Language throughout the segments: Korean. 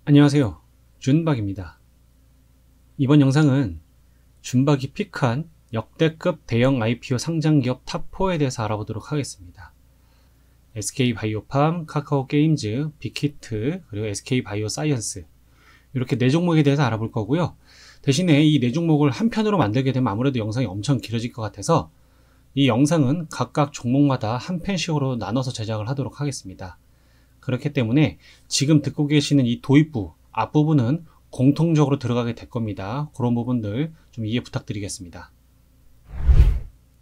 안녕하세요. 준박입니다. 이번 영상은 준박이 픽한 역대급 대형 IPO 상장기업 탑4에 대해서 알아보도록 하겠습니다. SK바이오팜, 카카오게임즈, 빅히트, 그리고 SK바이오사이언스 이렇게 4종목에 대해서 알아볼 거고요. 대신에 이 4종목을 한 편으로 만들게 되면 아무래도 영상이 엄청 길어질 것 같아서 이 영상은 각각 종목마다 한 편씩으로 나눠서 제작을 하도록 하겠습니다. 그렇기 때문에 지금 듣고 계시는 이 도입부 앞부분은 공통적으로 들어가게 될 겁니다. 그런 부분들 좀 이해 부탁드리겠습니다.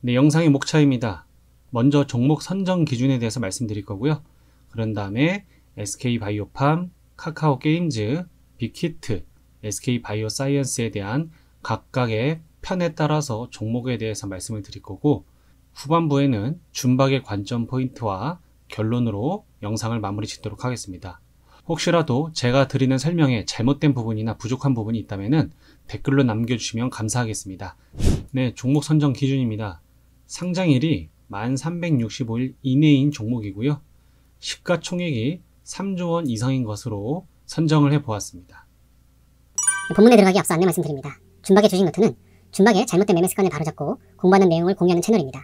네, 영상의 목차입니다. 먼저 종목 선정 기준에 대해서 말씀드릴 거고요. 그런 다음에 SK바이오팜, 카카오게임즈, 빅히트, SK바이오사이언스에 대한 각각의 편에 따라서 종목에 대해서 말씀을 드릴 거고, 후반부에는 준박의 관점 포인트와 결론으로 영상을 마무리 짓도록 하겠습니다. 혹시라도 제가 드리는 설명에 잘못된 부분이나 부족한 부분이 있다면 댓글로 남겨주시면 감사하겠습니다. 네, 종목 선정 기준입니다. 상장일이 만 365일 이내인 종목이고요. 시가총액이 3조 원 이상인 것으로 선정을 해보았습니다. 본문에 들어가기 앞서 안내 말씀드립니다. 준박의 주식 노트는 준박의 잘못된 매매 습관을 바로잡고 공부하는 내용을 공유하는 채널입니다.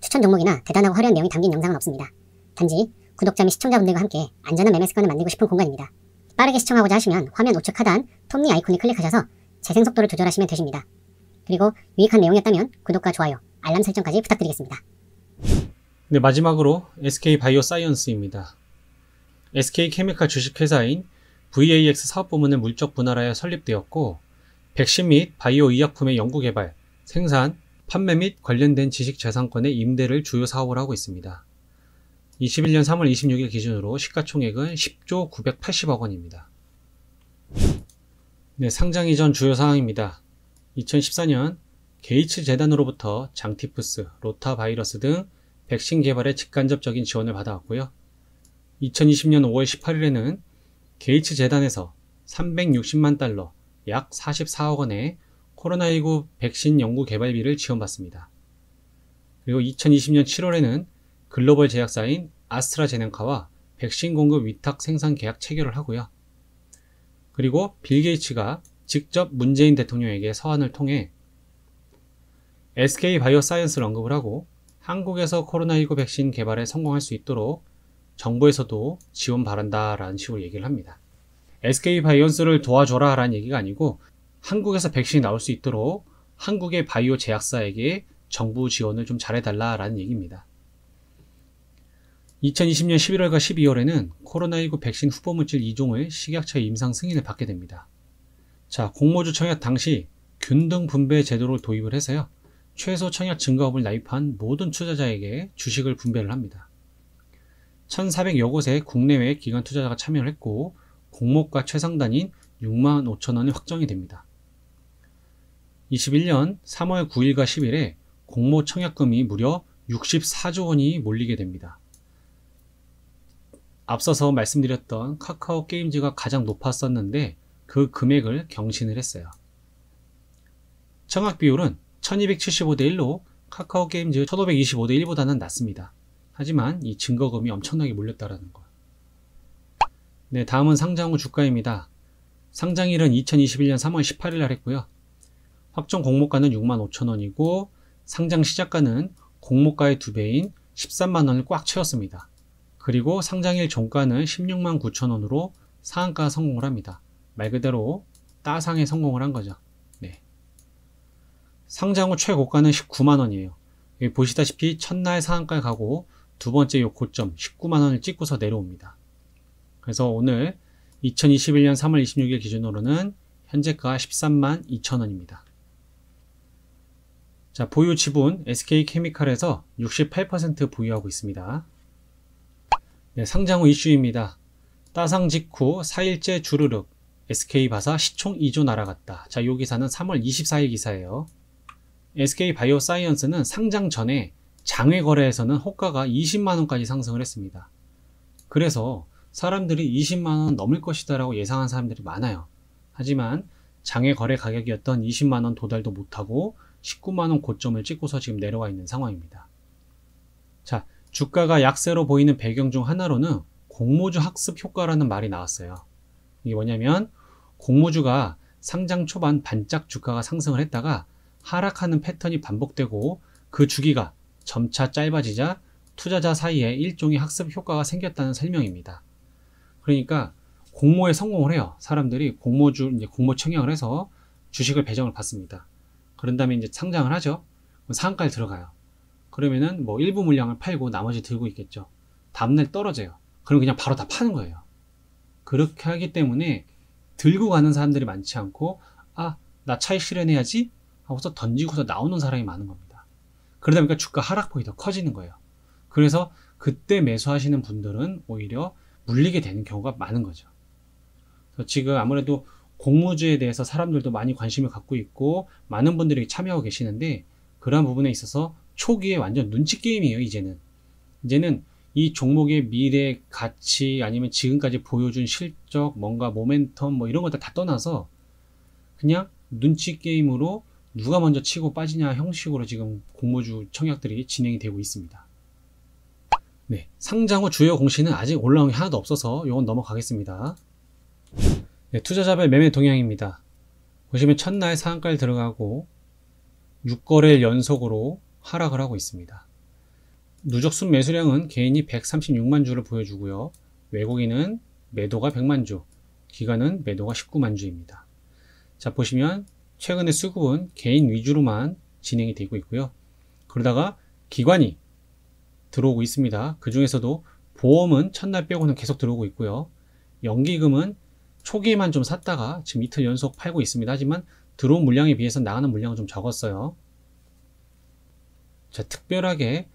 추천 종목이나 대단하고 화려한 내용이 담긴 영상은 없습니다. 단지 구독자 및 시청자분들과 함께 안전한 매매 습관을 만들고 싶은 공간입니다. 빠르게 시청하고자 하시면 화면 우측 하단 톱니 아이콘을 클릭하셔서 재생 속도를 조절하시면 되십니다. 그리고 유익한 내용이었다면 구독과 좋아요, 알람 설정까지 부탁드리겠습니다. 네, 마지막으로 SK바이오사이언스입니다. SK케미칼 주식회사인 VAX 사업부문을 물적 분할하여 설립되었고, 백신 및 바이오 의약품의 연구개발, 생산, 판매 및 관련된 지식재산권의 임대를 주요 사업을 하고 있습니다. 21년 3월 26일 기준으로 시가총액은 10조 980억 원입니다. 네, 상장 이전 주요 사항입니다. 2014년 게이츠 재단으로부터 장티푸스, 로타바이러스 등 백신 개발에 직간접적인 지원을 받아왔고요. 2020년 5월 18일에는 게이츠 재단에서 360만 달러, 약 44억 원의 코로나19 백신 연구 개발비를 지원받습니다. 그리고 2020년 7월에는 글로벌 제약사인 아스트라제네카와 백신 공급 위탁 생산 계약 체결을 하고요. 그리고 빌 게이츠가 직접 문재인 대통령에게 서한을 통해 SK바이오사이언스를 언급을 하고 한국에서 코로나19 백신 개발에 성공할 수 있도록 정부에서도 지원 바란다 라는 식으로 얘기를 합니다. SK바이오사이언스를 도와줘라 라는 얘기가 아니고 한국에서 백신이 나올 수 있도록 한국의 바이오 제약사에게 정부 지원을 좀 잘해달라 라는 얘기입니다. 2020년 11월과 12월에는 코로나19 백신 후보물질 2종을 식약처 임상 승인을 받게 됩니다. 자, 공모주 청약 당시 균등 분배 제도를 도입을 해서요. 최소 청약 증가업을 나입한 모든 투자자에게 주식을 분배를 합니다. 1,400여 곳의 국내외 기관 투자자가 참여를 했고, 공모가 최상단인 6만 5천 원이 확정이 됩니다. 21년 3월 9일과 10일에 공모 청약금이 무려 64조 원이 몰리게 됩니다. 앞서서 말씀드렸던 카카오 게임즈가 가장 높았었는데 그 금액을 경신을 했어요. 청약 비율은 1275대 1로 카카오 게임즈 1525대 1보다는 낮습니다. 하지만 이 증거금이 엄청나게 몰렸다라는 거. 네, 다음은 상장 후 주가입니다. 상장일은 2021년 3월 18일 날 했고요. 확정 공모가는 6만 5천 원이고 상장 시작가는 공모가의 2배인 13만 원을 꽉 채웠습니다. 그리고 상장일 종가는 16만 9천 원으로 상한가 성공을 합니다. 말 그대로 따상에 성공을 한 거죠. 네. 상장 후 최고가는 19만 원이에요. 여기 보시다시피 첫날 상한가에 가고 두 번째 요 고점 19만 원을 찍고서 내려옵니다. 그래서 오늘 2021년 3월 26일 기준으로는 현재가 13만 2천 원입니다. 자, 보유 지분 SK케미칼에서 68% 보유하고 있습니다. 네, 상장 후 이슈입니다. 따상 직후 4일째 주르륵 SK바사 시총 2조 날아갔다. 자, 이 기사는 3월 24일 기사예요. SK바이오사이언스는 상장 전에 장외 거래에서는 호가가 20만원까지 상승을 했습니다. 그래서 사람들이 20만원 넘을 것이다 라고 예상한 사람들이 많아요. 하지만 장외 거래 가격이었던 20만원 도달도 못하고 19만원 고점을 찍고서 지금 내려와 있는 상황입니다. 자, 주가가 약세로 보이는 배경 중 하나로는 공모주 학습 효과라는 말이 나왔어요. 이게 뭐냐면 공모주가 상장 초반 반짝 주가가 상승을 했다가 하락하는 패턴이 반복되고 그 주기가 점차 짧아지자 투자자 사이에 일종의 학습 효과가 생겼다는 설명입니다. 그러니까 공모에 성공을 해요. 사람들이 이제 공모 청약을 해서 주식을 배정을 받습니다. 그런 다음에 이제 상장을 하죠. 상한가에 들어가요. 그러면은 뭐 일부 물량을 팔고 나머지 들고 있겠죠. 다음날 떨어져요. 그럼 그냥 바로 다 파는 거예요. 그렇게 하기 때문에 들고 가는 사람들이 많지 않고, 아, 나 차익 실현해야지 하고서 던지고서 나오는 사람이 많은 겁니다. 그러다 보니까 주가 하락폭이 더 커지는 거예요. 그래서 그때 매수하시는 분들은 오히려 물리게 되는 경우가 많은 거죠. 그래서 지금 아무래도 공모주에 대해서 사람들도 많이 관심을 갖고 있고 많은 분들이 참여하고 계시는데, 그러한 부분에 있어서 초기에 완전 눈치 게임이에요. 이제는 이 종목의 미래 가치 아니면 지금까지 보여준 실적, 뭔가 모멘텀 뭐 이런 것들 다 떠나서 그냥 눈치 게임으로 누가 먼저 치고 빠지냐 형식으로 지금 공모주 청약들이 진행이 되고 있습니다. 네, 상장 후 주요 공시는 아직 올라온 게 하나도 없어서 이건 넘어가겠습니다. 네, 투자자별 매매 동향입니다. 보시면 첫날 상한가를 들어가고 6거래일 연속으로 하락을 하고 있습니다. 누적 순 매수량은 개인이 136만 주를 보여주고요. 외국인은 매도가 100만 주, 기관은 매도가 19만 주입니다. 자, 보시면 최근에 수급은 개인 위주로만 진행이 되고 있고요. 그러다가 기관이 들어오고 있습니다. 그 중에서도 보험은 첫날 빼고는 계속 들어오고 있고요. 연기금은 초기에만 좀 샀다가 지금 이틀 연속 팔고 있습니다. 하지만 들어온 물량에 비해서 나가는 물량은 좀 적었어요. 자, 특별하게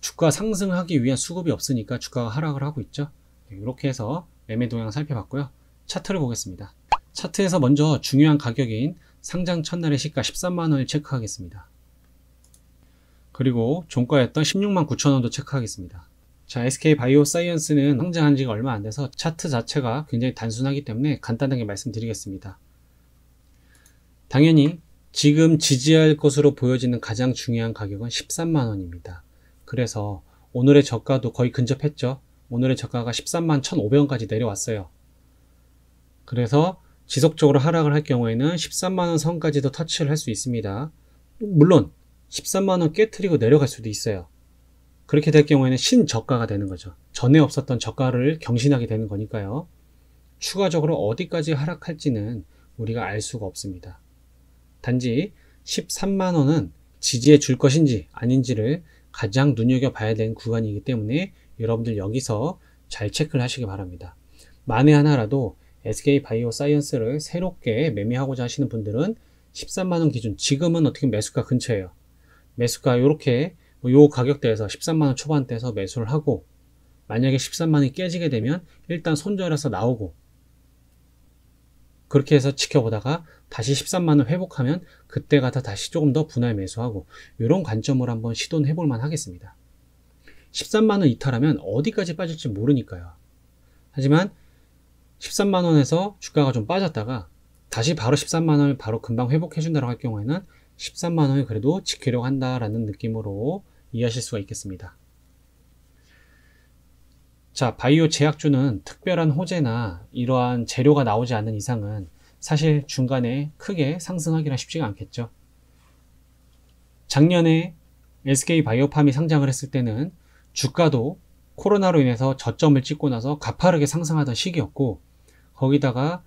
주가 상승하기 위한 수급이 없으니까 주가가 하락을 하고 있죠. 이렇게 해서 매매 동향을 살펴봤고요. 차트를 보겠습니다. 차트에서 먼저 중요한 가격인 상장 첫날의 시가 13만원을 체크하겠습니다. 그리고 종가였던 16만 9천원도 체크하겠습니다. 자, SK바이오사이언스는 상장한 지가 얼마 안 돼서 차트 자체가 굉장히 단순하기 때문에 간단하게 말씀드리겠습니다. 당연히 지금 지지할 것으로 보여지는 가장 중요한 가격은 13만원입니다. 그래서 오늘의 저가도 거의 근접했죠. 오늘의 저가가 13만 1,500원까지 내려왔어요. 그래서 지속적으로 하락을 할 경우에는 13만원 선까지도 터치를 할 수 있습니다. 물론 13만원 깨트리고 내려갈 수도 있어요. 그렇게 될 경우에는 신저가가 되는 거죠. 전에 없었던 저가를 경신하게 되는 거니까요. 추가적으로 어디까지 하락할지는 우리가 알 수가 없습니다. 단지 13만원은 지지해 줄 것인지 아닌지를 가장 눈여겨봐야 되는 구간이기 때문에 여러분들 여기서 잘 체크를 하시기 바랍니다. 만에 하나라도 SK바이오사이언스를 새롭게 매매하고자 하시는 분들은 13만원 기준, 지금은 어떻게 매수가 근처예요. 매수가 이렇게 요 가격대에서 13만원 초반대에서 매수를 하고, 만약에 13만원이 깨지게 되면 일단 손절해서 나오고, 그렇게 해서 지켜보다가 다시 13만원 회복하면 그때 가서 다시 조금 더 분할 매수하고, 이런 관점으로 한번 시도는 해볼 만 하겠습니다. 13만원 이탈하면 어디까지 빠질지 모르니까요. 하지만 13만원에서 주가가 좀 빠졌다가 다시 바로 13만원을 바로 금방 회복해준다고 할 경우에는 13만원을 그래도 지키려고 한다라는 느낌으로 이해하실 수가 있겠습니다. 자, 바이오 제약주는 특별한 호재나 이러한 재료가 나오지 않는 이상은 사실 중간에 크게 상승하기는 쉽지가 않겠죠. 작년에 SK바이오팜이 상장을 했을 때는 주가도 코로나로 인해서 저점을 찍고 나서 가파르게 상승하던 시기였고, 거기다가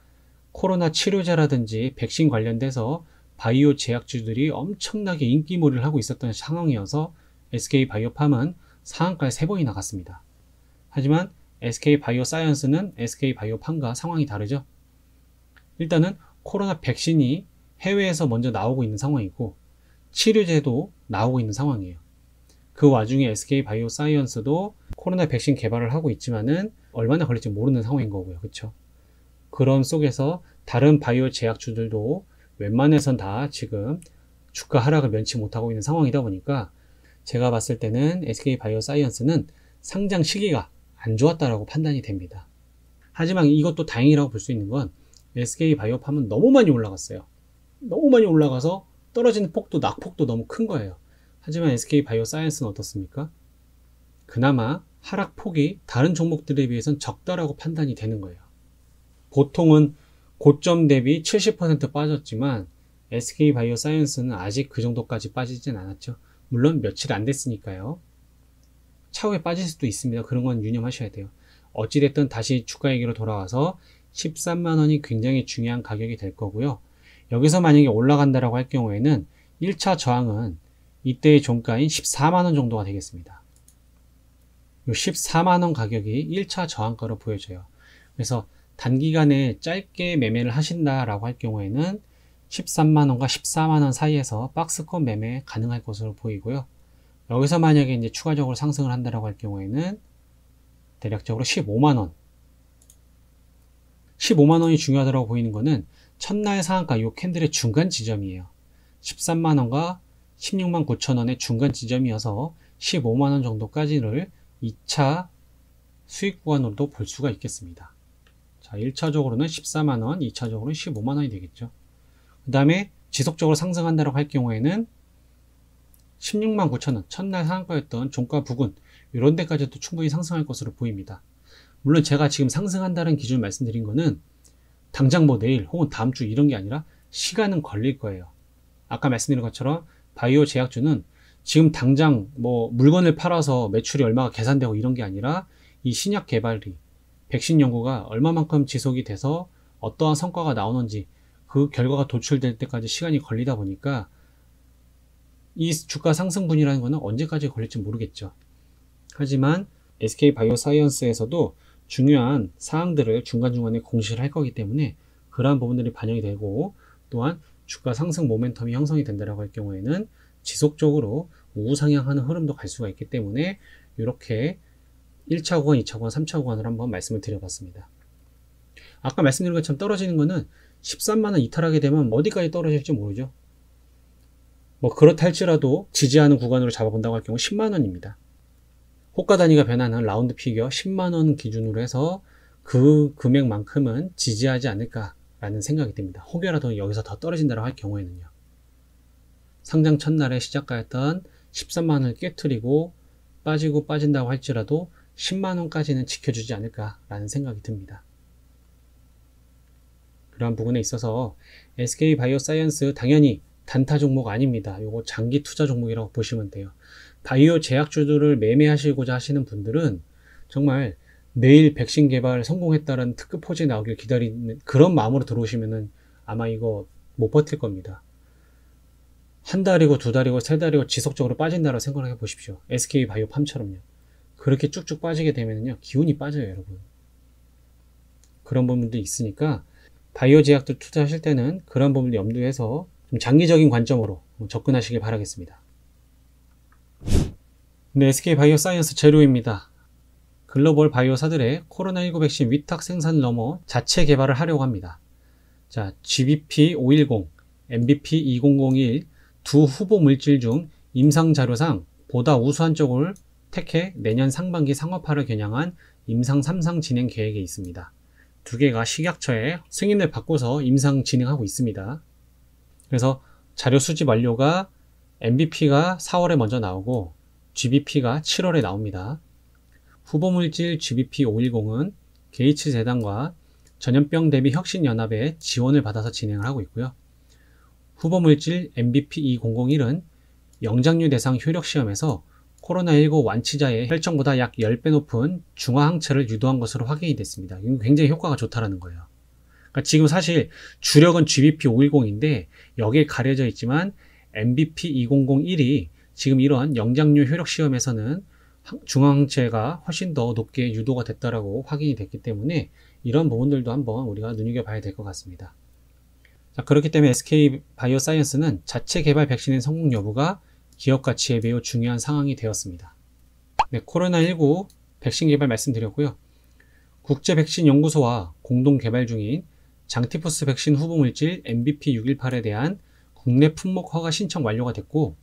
코로나 치료제라든지 백신 관련돼서 바이오 제약주들이 엄청나게 인기몰이를 하고 있었던 상황이어서 SK바이오팜은 상한가에 3번이 나갔습니다. 하지만 SK바이오사이언스는 SK바이오팜과 상황이 다르죠. 일단은 코로나 백신이 해외에서 먼저 나오고 있는 상황이고 치료제도 나오고 있는 상황이에요. 그 와중에 SK바이오사이언스도 코로나 백신 개발을 하고 있지만은 얼마나 걸릴지 모르는 상황인 거고요. 그렇죠? 그런 속에서 다른 바이오 제약주들도 웬만해선 다 지금 주가 하락을 면치 못하고 있는 상황이다 보니까 제가 봤을 때는 SK바이오사이언스는 상장 시기가 안 좋았다라고 판단이 됩니다. 하지만 이것도 다행이라고 볼 수 있는 건 SK바이오팜은 너무 많이 올라갔어요. 너무 많이 올라가서 떨어지는 폭도 낙폭도 너무 큰 거예요. 하지만 SK바이오사이언스는 어떻습니까? 그나마 하락폭이 다른 종목들에 비해서는 적다라고 판단이 되는 거예요. 보통은 고점 대비 70% 빠졌지만 SK바이오사이언스는 아직 그 정도까지 빠지진 않았죠. 물론 며칠 안 됐으니까요. 차후에 빠질 수도 있습니다. 그런 건 유념하셔야 돼요. 어찌됐든 다시 주가 얘기로 돌아와서 13만원이 굉장히 중요한 가격이 될 거고요. 여기서 만약에 올라간다라고 할 경우에는 1차 저항은 이때의 종가인 14만원 정도가 되겠습니다. 이 14만원 가격이 1차 저항가로 보여져요. 그래서 단기간에 짧게 매매를 하신다라고 할 경우에는 13만원과 14만원 사이에서 박스권 매매 가능할 것으로 보이고요. 여기서 만약에 이제 추가적으로 상승을 한다라고 할 경우에는 대략적으로 15만원. 15만원이 중요하다고 보이는 거는 첫날 상한가 이 캔들의 중간 지점이에요. 13만원과 16만 9천원의 중간 지점이어서 15만원 정도까지를 2차 수익 구간으로도 볼 수가 있겠습니다. 자, 1차적으로는 14만원, 2차적으로는 15만원이 되겠죠. 그 다음에 지속적으로 상승한다고 할 경우에는 16만 9천원, 첫날 상한가였던 종가 부근 이런 데까지도 충분히 상승할 것으로 보입니다. 물론 제가 지금 상승한다는 기준을 말씀드린 거는 당장 뭐 내일 혹은 다음 주 이런 게 아니라 시간은 걸릴 거예요. 아까 말씀드린 것처럼 바이오 제약주는 지금 당장 뭐 물건을 팔아서 매출이 얼마가 계산되고 이런 게 아니라 이 신약 개발이 백신 연구가 얼마만큼 지속이 돼서 어떠한 성과가 나오는지 그 결과가 도출될 때까지 시간이 걸리다 보니까 이 주가 상승분이라는 것은 언제까지 걸릴지 모르겠죠. 하지만 SK바이오사이언스에서도 중요한 사항들을 중간중간에 공시를 할 거기 때문에 그러한 부분들이 반영이 되고 또한 주가 상승 모멘텀이 형성이 된다고 할 경우에는 지속적으로 우상향하는 흐름도 갈 수가 있기 때문에 이렇게 1차 구간, 2차 구간, 3차 구간을 한번 말씀을 드려봤습니다. 아까 말씀드린 것처럼 떨어지는 거는 13만원 이탈하게 되면 어디까지 떨어질지 모르죠. 뭐 그렇다 할지라도 지지하는 구간으로 잡아본다고 할 경우 10만원입니다. 호가 단위가 변하는 라운드 피겨 10만원 기준으로 해서 그 금액만큼은 지지하지 않을까라는 생각이 듭니다. 혹여라도 여기서 더 떨어진다고 할 경우에는요. 상장 첫날에 시작가였던 13만원을 깨트리고 빠지고 빠진다고 할지라도 10만원까지는 지켜주지 않을까라는 생각이 듭니다. 그러한 부분에 있어서 SK바이오사이언스 당연히 단타 종목 아닙니다. 이거 장기 투자 종목이라고 보시면 돼요. 바이오 제약주들을 매매하시고자 하시는 분들은 정말 내일 백신 개발 성공했다는 특급 호재 나오길 기다리는 그런 마음으로 들어오시면은 아마 이거 못 버틸 겁니다. 한 달이고 두 달이고 세 달이고 지속적으로 빠진다고 생각을 해보십시오. SK바이오팜처럼요. 그렇게 쭉쭉 빠지게 되면요 기운이 빠져요, 여러분. 그런 부분도 있으니까 바이오 제약들 투자하실 때는 그런 부분을 염두에 해서 좀 장기적인 관점으로 접근하시길 바라겠습니다. 네, SK바이오사이언스 재료입니다. 글로벌 바이오사들의 코로나19 백신 위탁 생산을 넘어 자체 개발을 하려고 합니다. 자, GBP510, MBP2001 두 후보 물질 중 임상 자료상 보다 우수한 쪽을 택해 내년 상반기 상업화를 겨냥한 임상 3상 진행 계획에 있습니다. 두 개가 식약처에 승인을 받고서 임상 진행하고 있습니다. 그래서 자료 수집 완료가 MBP가 4월에 먼저 나오고 GBP가 7월에 나옵니다. 후보물질 GBP510은 게이츠 재단과 전염병 대비 혁신연합의 지원을 받아서 진행을 하고 있고요. 후보물질 MBP2001은 영장류 대상 효력시험에서 코로나19 완치자의 혈청보다 약 10배 높은 중화항체를 유도한 것으로 확인이 됐습니다. 이건 굉장히 효과가 좋다는 거예요. 그러니까 지금 사실 주력은 GBP510인데 여기에 가려져 있지만 MBP2001이 지금 이런 영장류 효력시험에서는 중화항체가 훨씬 더 높게 유도가 됐다라고 확인이 됐기 때문에 이런 부분들도 한번 우리가 눈여겨봐야 될 것 같습니다. 자, 그렇기 때문에 SK바이오사이언스는 자체 개발 백신의 성공 여부가 기업 가치에 매우 중요한 상황이 되었습니다. 네, 코로나19 백신 개발 말씀드렸고요. 국제백신연구소와 공동 개발 중인 장티푸스 백신 후보물질 MBP618에 대한 국내 품목 허가 신청 완료가 됐고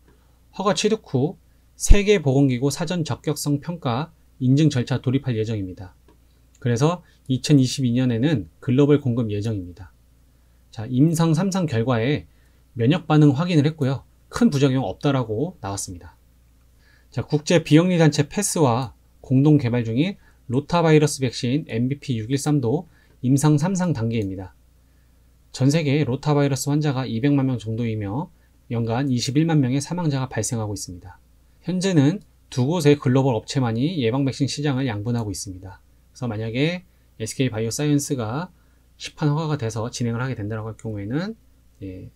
허가 취득 후 세계보건기구 사전 적격성 평가 인증 절차 돌입할 예정입니다. 그래서 2022년에는 글로벌 공급 예정입니다. 자, 임상 3상 결과에 면역 반응 확인을 했고요. 큰 부작용 없다라고 나왔습니다. 자, 국제 비영리 단체 패스와 공동 개발 중인 로타바이러스 백신 MBP613도 임상 3상 단계입니다. 전 세계 로타바이러스 환자가 200만 명 정도이며 연간 21만 명의 사망자가 발생하고 있습니다. 현재는 두 곳의 글로벌 업체만이 예방 백신 시장을 양분하고 있습니다. 그래서 만약에 SK바이오사이언스가 시판 허가가 돼서 진행을 하게 된다고 할 경우에는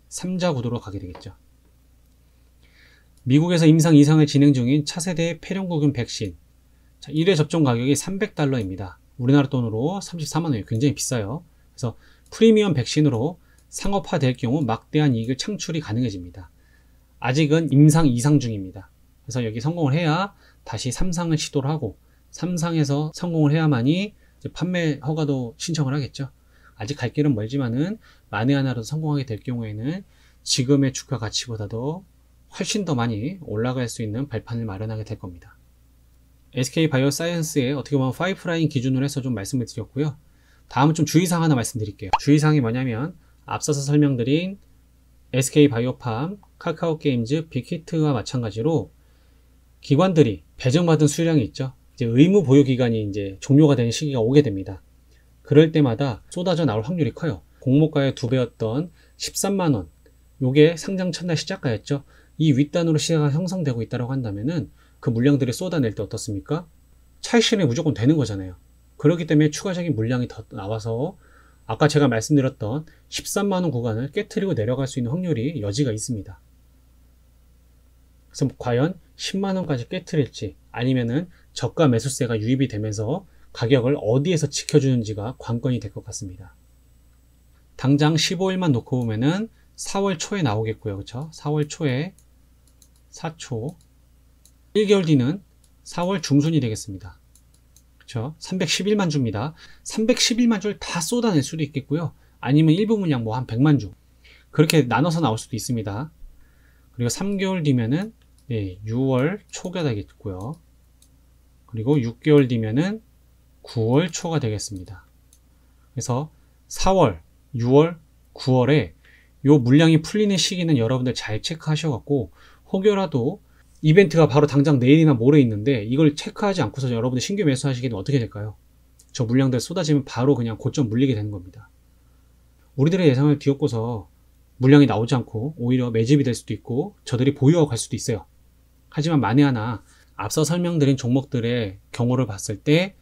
3자 구도로 가게 되겠죠. 미국에서 임상 2상을 진행 중인 차세대 폐렴구균 백신 1회 접종 가격이 $300입니다. 우리나라 돈으로 34만원이에요. 굉장히 비싸요. 그래서 프리미엄 백신으로 상업화될 경우 막대한 이익을 창출이 가능해집니다. 아직은 임상 2상 중입니다. 그래서 여기 성공을 해야 다시 3상을 시도를 하고 3상에서 성공을 해야만이 이제 판매 허가도 신청을 하겠죠. 아직 갈 길은 멀지만은 만에 하나라도 성공하게 될 경우에는 지금의 주가 가치보다도 훨씬 더 많이 올라갈 수 있는 발판을 마련하게 될 겁니다. SK바이오사이언스의 어떻게 보면 파이프라인 기준으로 해서 좀 말씀을 드렸고요. 다음은 좀 주의사항 하나 말씀드릴게요. 주의사항이 뭐냐면 앞서서 설명드린 SK바이오팜, 카카오게임즈, 빅히트와 마찬가지로 기관들이 배정받은 수량이 있죠. 이제 의무 보유 기간이 이제 종료가 되는 시기가 오게 됩니다. 그럴 때마다 쏟아져 나올 확률이 커요. 공모가의 2배였던 13만원, 요게 상장 첫날 시작가였죠. 이 윗단으로 시세가 형성되고 있다고 한다면은 그 물량들이 쏟아낼 때 어떻습니까? 차익실현이 무조건 되는 거잖아요. 그렇기 때문에 추가적인 물량이 더 나와서 아까 제가 말씀드렸던 13만원 구간을 깨트리고 내려갈 수 있는 확률이 여지가 있습니다. 그래서 과연 10만원까지 깨트릴지 아니면은 저가 매수세가 유입이 되면서 가격을 어디에서 지켜주는지가 관건이 될 것 같습니다. 당장 15일만 놓고 보면은 4월 초에 나오겠고요. 그렇죠? 4월 초에 4초 1개월 뒤는 4월 중순이 되겠습니다. 그렇죠? 311만 주입니다. 311만 주를 다 쏟아낼 수도 있겠고요. 아니면 일부 물량 뭐 한 100만 주 그렇게 나눠서 나올 수도 있습니다. 그리고 3개월 뒤면은 6월 초가 되겠고요. 그리고 6개월 뒤면은 9월 초가 되겠습니다. 그래서 4월, 6월, 9월에 요 물량이 풀리는 시기는 여러분들 잘 체크하셔갖고 혹여라도 이벤트가 바로 당장 내일이나 모레 있는데 이걸 체크하지 않고서 여러분들 신규 매수하시기는 어떻게 될까요? 저 물량들 쏟아지면 바로 그냥 고점 물리게 되는 겁니다. 우리들의 예상을 뒤엎고서 물량이 나오지 않고 오히려 매집이 될 수도 있고 저들이 보유하고 갈 수도 있어요. 하지만 만에 하나 앞서 설명드린 종목들의 경우를 봤을 때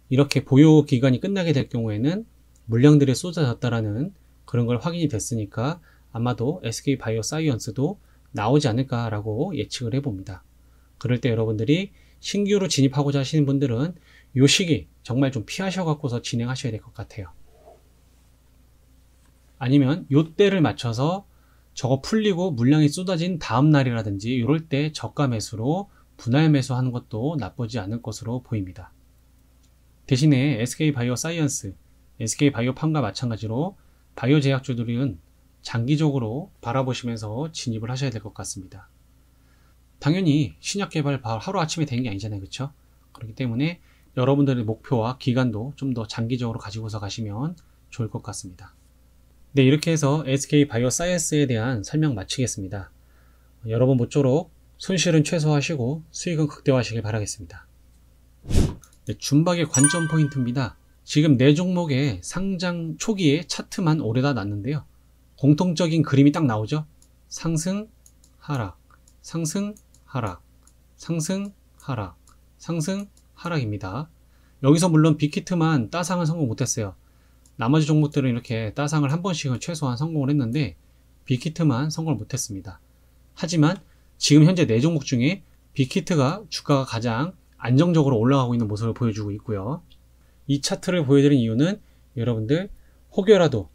이렇게 보유 기간이 끝나게 될 경우에는 물량들이 쏟아졌다라는 그런 걸 확인이 됐으니까 아마도 SK바이오사이언스도 나오지 않을까라고 예측을 해봅니다. 그럴 때 여러분들이 신규로 진입하고자 하시는 분들은 이 시기 정말 좀 피하셔갖고서 진행하셔야 될 것 같아요. 아니면 요 때를 맞춰서 저거 풀리고 물량이 쏟아진 다음 날이라든지 이럴 때 저가 매수로 분할 매수하는 것도 나쁘지 않을 것으로 보입니다. 대신에 SK바이오사이언스, SK바이오팜과 마찬가지로 바이오 제약주들은 장기적으로 바라보시면서 진입을 하셔야 될 것 같습니다. 당연히 신약 개발 하루아침에 되는 게 아니잖아요. 그렇죠? 그렇기 때문에 여러분들의 목표와 기간도 좀 더 장기적으로 가지고서 가시면 좋을 것 같습니다. 네, 이렇게 해서 SK바이오사이언스에 대한 설명 마치겠습니다. 여러분 모쪼록 손실은 최소화하시고 수익은 극대화하시길 바라겠습니다. 네, 준박의 관점 포인트입니다. 지금 네 종목의 상장 초기에 차트만 오래다 놨는데요. 공통적인 그림이 딱 나오죠. 상승, 하락, 상승, 하락, 상승, 하락, 상승, 하락입니다. 여기서 물론 빅히트만 따상을 성공 못했어요. 나머지 종목들은 이렇게 따상을 한 번씩은 최소한 성공을 했는데 빅히트만 성공을 못했습니다. 하지만 지금 현재 네 종목 중에 빅히트가 주가가 가장 안정적으로 올라가고 있는 모습을 보여주고 있고요. 이 차트를 보여드린 이유는 여러분들 혹여라도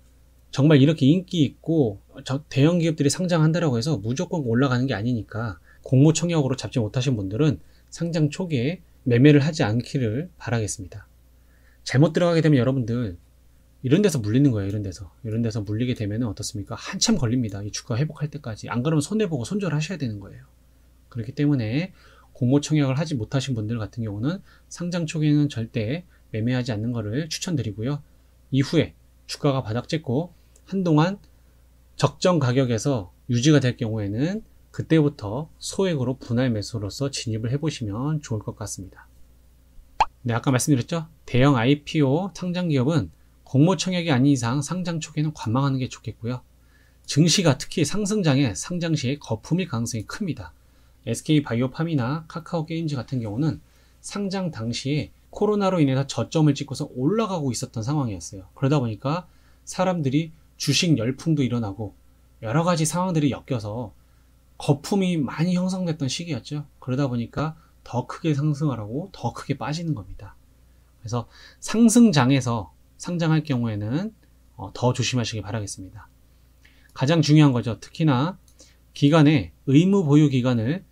정말 이렇게 인기 있고 대형 기업들이 상장한다라고 해서 무조건 올라가는 게 아니니까 공모청약으로 잡지 못하신 분들은 상장 초기에 매매를 하지 않기를 바라겠습니다. 잘못 들어가게 되면 여러분들 이런 데서 물리는 거예요. 이런 데서 물리게 되면 어떻습니까? 한참 걸립니다. 이 주가 회복할 때까지. 안 그러면 손해보고 손절하셔야 되는 거예요. 그렇기 때문에 공모청약을 하지 못하신 분들 같은 경우는 상장 초기에는 절대 매매하지 않는 것을 추천드리고요. 이후에 주가가 바닥 찍고 한동안 적정 가격에서 유지가 될 경우에는 그때부터 소액으로 분할 매수로서 진입을 해보시면 좋을 것 같습니다. 네, 아까 말씀드렸죠? 대형 IPO 상장 기업은 공모 청약이 아닌 이상 상장 초기에는 관망하는 게 좋겠고요. 증시가 특히 상승장에 상장 시에 거품일 가능성이 큽니다. SK바이오팜이나 카카오게임즈 같은 경우는 상장 당시에 코로나로 인해서 저점을 찍고서 올라가고 있었던 상황이었어요. 그러다 보니까 사람들이 주식 열풍도 일어나고 여러 가지 상황들이 엮여서 거품이 많이 형성됐던 시기였죠. 그러다 보니까 더 크게 상승을 하고 더 크게 빠지는 겁니다. 그래서 상승장에서 상장할 경우에는 더 조심하시기 바라겠습니다. 가장 중요한 거죠. 특히나 기간에 의무 보유 기간을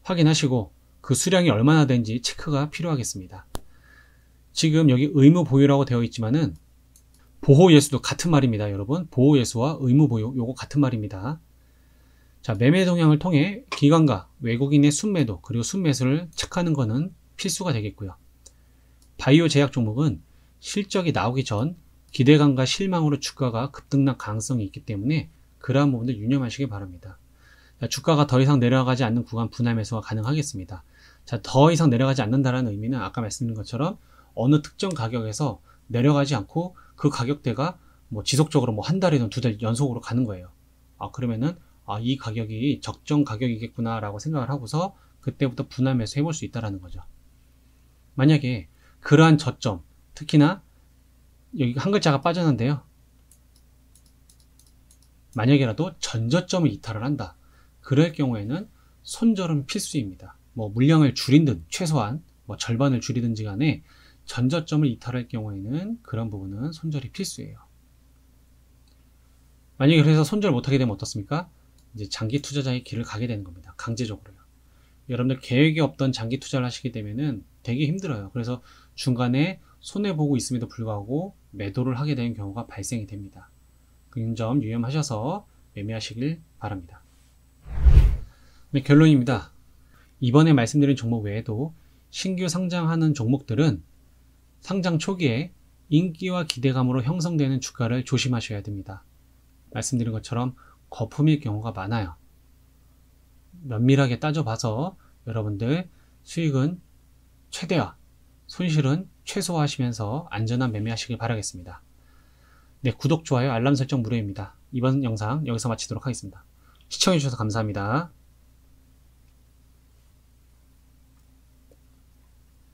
확인하시고 그 수량이 얼마나 된지 체크가 필요하겠습니다. 지금 여기 의무 보유라고 되어 있지만은 보호 예수도 같은 말입니다. 여러분, 보호 예수와 의무 보유 요거 같은 말입니다. 자, 매매 동향을 통해 기관과 외국인의 순매도 그리고 순매수를 체크하는 것은 필수가 되겠고요. 바이오 제약 종목은 실적이 나오기 전 기대감과 실망으로 주가가 급등할 가능성이 있기 때문에 그러한 부분들 유념하시기 바랍니다. 자, 주가가 더 이상 내려가지 않는 구간 분할 매수가 가능하겠습니다. 자, 더 이상 내려가지 않는다는 의미는 아까 말씀드린 것처럼 어느 특정 가격에서 내려가지 않고 그 가격대가 뭐 지속적으로 뭐 한 달이든 두 달 연속으로 가는 거예요. 그러면은 이 가격이 적정 가격이겠구나 라고 생각을 하고서 그때부터 분할 매수 해볼 수 있다는 거죠. 만약에 그러한 저점, 특히나 여기 한 글자가 빠졌는데요. 만약에라도 전저점을 이탈을 한다. 그럴 경우에는 손절은 필수입니다. 뭐 물량을 줄이든 최소한 뭐 절반을 줄이든지 간에 전저점을 이탈할 경우에는 그런 부분은 손절이 필수예요. 만약에 그래서 손절 못하게 되면 어떻습니까? 이제 장기 투자자의 길을 가게 되는 겁니다. 강제적으로요. 여러분들 계획이 없던 장기 투자를 하시게 되면은 되게 힘들어요. 그래서 중간에 손해보고 있음에도 불구하고 매도를 하게 되는 경우가 발생이 됩니다. 그 점 유념하셔서 매매하시길 바랍니다. 네, 결론입니다. 이번에 말씀드린 종목 외에도 신규 상장하는 종목들은 상장 초기에 인기와 기대감으로 형성되는 주가를 조심하셔야 됩니다. 말씀드린 것처럼 거품일 경우가 많아요. 면밀하게 따져봐서 여러분들 수익은 최대화, 손실은 최소화하시면서 안전한 매매하시길 바라겠습니다. 네, 구독, 좋아요, 알람 설정 무료입니다. 이번 영상 여기서 마치도록 하겠습니다. 시청해주셔서 감사합니다.